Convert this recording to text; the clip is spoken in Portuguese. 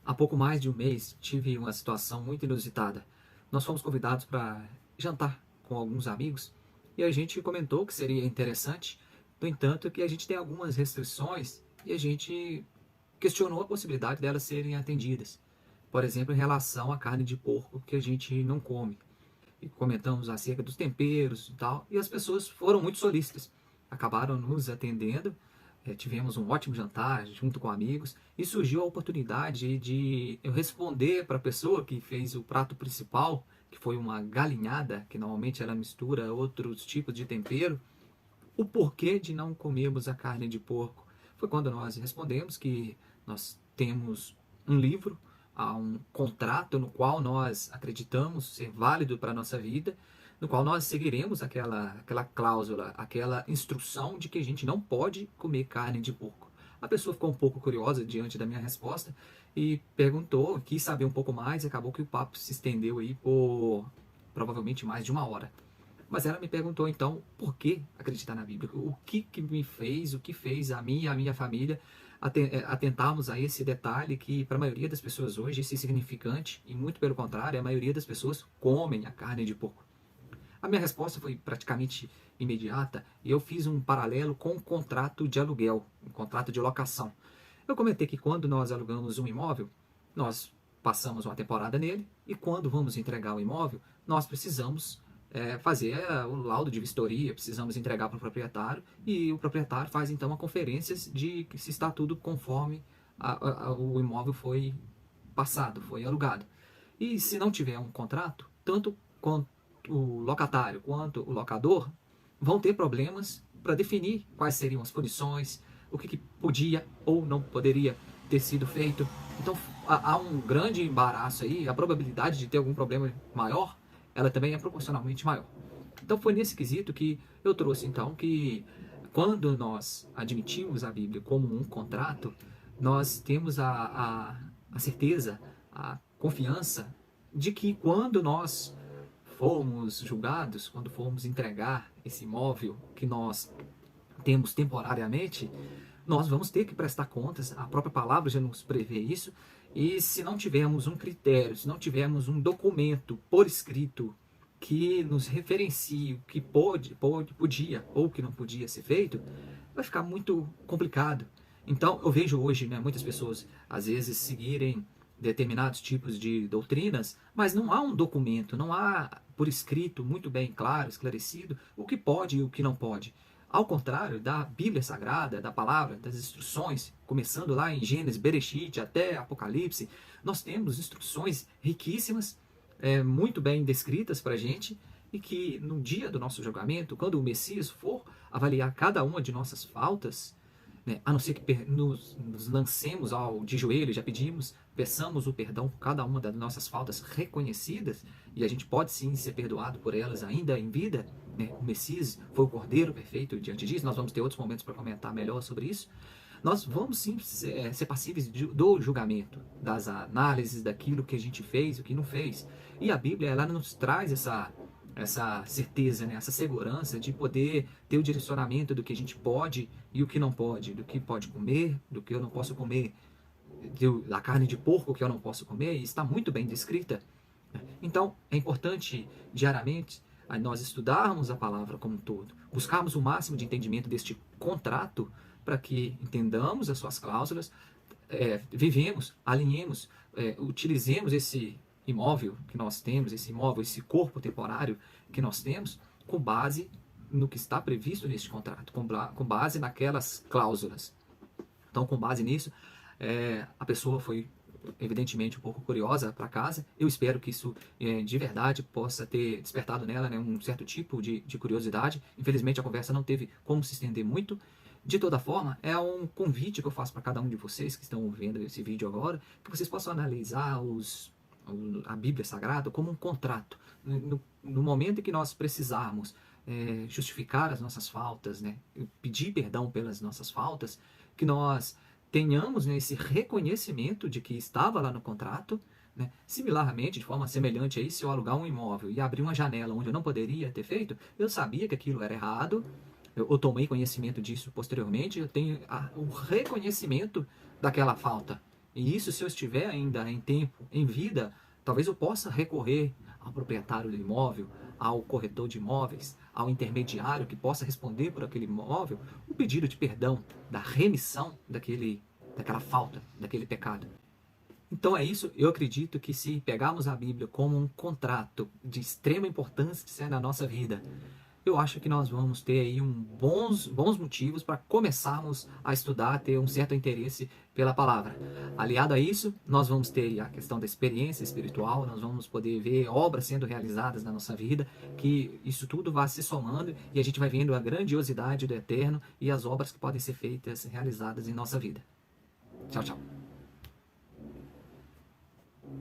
Há pouco mais de um mês tive uma situação muito inusitada. Nós fomos convidados para jantar com alguns amigos e a gente comentou que seria interessante, no entanto, que a gente tem algumas restrições e a gente questionou a possibilidade delas serem atendidas. Por exemplo, em relação à carne de porco que a gente não come. E comentamos acerca dos temperos e tal, e as pessoas foram muito solícitas. Acabaram nos atendendo, tivemos um ótimo jantar junto com amigos, e surgiu a oportunidade de eu responder para a pessoa que fez o prato principal, que foi uma galinhada, que normalmente ela mistura outros tipos de tempero, o porquê de não comermos a carne de porco. Foi quando nós respondemos que nós temos um livro, há um contrato no qual nós acreditamos ser válido para a nossa vida, no qual nós seguiremos aquela cláusula, aquela instrução de que a gente não pode comer carne de porco. A pessoa ficou um pouco curiosa diante da minha resposta e perguntou, quis saber um pouco mais, e acabou que o papo se estendeu aí por provavelmente mais de uma hora. Mas ela me perguntou então por que acreditar na Bíblia, o que me fez, o que fez a mim e a minha família atentarmos a esse detalhe que para a maioria das pessoas hoje isso é insignificante e muito pelo contrário, a maioria das pessoas comem a carne de porco. A minha resposta foi praticamente imediata e eu fiz um paralelo com um contrato de aluguel, um contrato de locação. Eu comentei que quando nós alugamos um imóvel, nós passamos uma temporada nele e quando vamos entregar o imóvel, nós precisamos fazer o laudo de vistoria, precisamos entregar para o proprietário e o proprietário faz então uma conferência de se está tudo conforme o imóvel foi passado, foi alugado. E se não tiver um contrato, tanto quanto o locatário quanto o locador vão ter problemas para definir quais seriam as punições, o que podia ou não poderia ter sido feito. Então há um grande embaraço aí, a probabilidade de ter algum problema maior ela também é proporcionalmente maior. Então foi nesse quesito que eu trouxe então que quando nós admitimos a Bíblia como um contrato, nós temos a certeza, a confiança de que quando nós formos julgados, quando formos entregar esse imóvel que nós temos temporariamente, nós vamos ter que prestar contas, a própria palavra já nos prevê isso, e se não tivermos um critério, se não tivermos um documento por escrito que nos referencie o que podia ou que não podia ser feito, vai ficar muito complicado. Então, eu vejo hoje muitas pessoas, às vezes, seguirem determinados tipos de doutrinas, mas não há um documento, não há por escrito, muito bem claro, esclarecido, o que pode e o que não pode. Ao contrário da Bíblia Sagrada, da palavra, das instruções, começando lá em Gênesis, Bereshit até Apocalipse, nós temos instruções riquíssimas, muito bem descritas para a gente, e que no dia do nosso julgamento, quando o Messias for avaliar cada uma de nossas faltas, a não ser que nos lancemos de joelhos, já pedimos, peçamos o perdão por cada uma das nossas faltas reconhecidas, e a gente pode sim ser perdoado por elas ainda em vida, o Messias foi o Cordeiro perfeito diante disso, nós vamos ter outros momentos para comentar melhor sobre isso, nós vamos sim ser passíveis do julgamento, das análises daquilo que a gente fez, o que não fez. E a Bíblia, ela nos traz essa certeza, essa segurança de poder ter o direcionamento do que a gente pode e o que não pode, do que pode comer, do que eu não posso comer, da carne de porco que eu não posso comer, e está muito bem descrita. Então, é importante diariamente nós estudarmos a palavra como um todo, buscarmos o máximo de entendimento deste contrato para que entendamos as suas cláusulas, vivemos, alinhemos, utilizemos esse imóvel que nós temos, esse imóvel, esse corpo temporário que nós temos, com base no que está previsto neste contrato, com base naquelas cláusulas. Então, com base nisso, a pessoa foi evidentemente um pouco curiosa para casa. Eu espero que isso de verdade possa ter despertado nela um certo tipo de curiosidade. Infelizmente a conversa não teve como se estender muito. De toda forma, é um convite que eu faço para cada um de vocês que estão vendo esse vídeo agora, que vocês possam analisar a Bíblia Sagrada como um contrato. No momento em que nós precisarmos justificar as nossas faltas, pedir perdão pelas nossas faltas, que nós tenhamos esse reconhecimento de que estava lá no contrato. Similarmente, de forma semelhante a isso, se eu alugar um imóvel e abrir uma janela onde eu não poderia ter feito, eu sabia que aquilo era errado, eu tomei conhecimento disso posteriormente, eu tenho o reconhecimento daquela falta. E isso, se eu estiver ainda em tempo, em vida, talvez eu possa recorrer ao proprietário do imóvel, ao corretor de imóveis, ao intermediário que possa responder por aquele imóvel o pedido de perdão, da remissão daquela falta, daquele pecado. Então é isso, eu acredito que se pegarmos a Bíblia como um contrato de extrema importância na nossa vida, eu acho que nós vamos ter aí bons motivos para começarmos a estudar, ter um certo interesse pela palavra. Aliado a isso, nós vamos ter a questão da experiência espiritual, nós vamos poder ver obras sendo realizadas na nossa vida, que isso tudo vai se somando e a gente vai vendo a grandiosidade do eterno e as obras que podem ser feitas, realizadas em nossa vida. Tchau, tchau.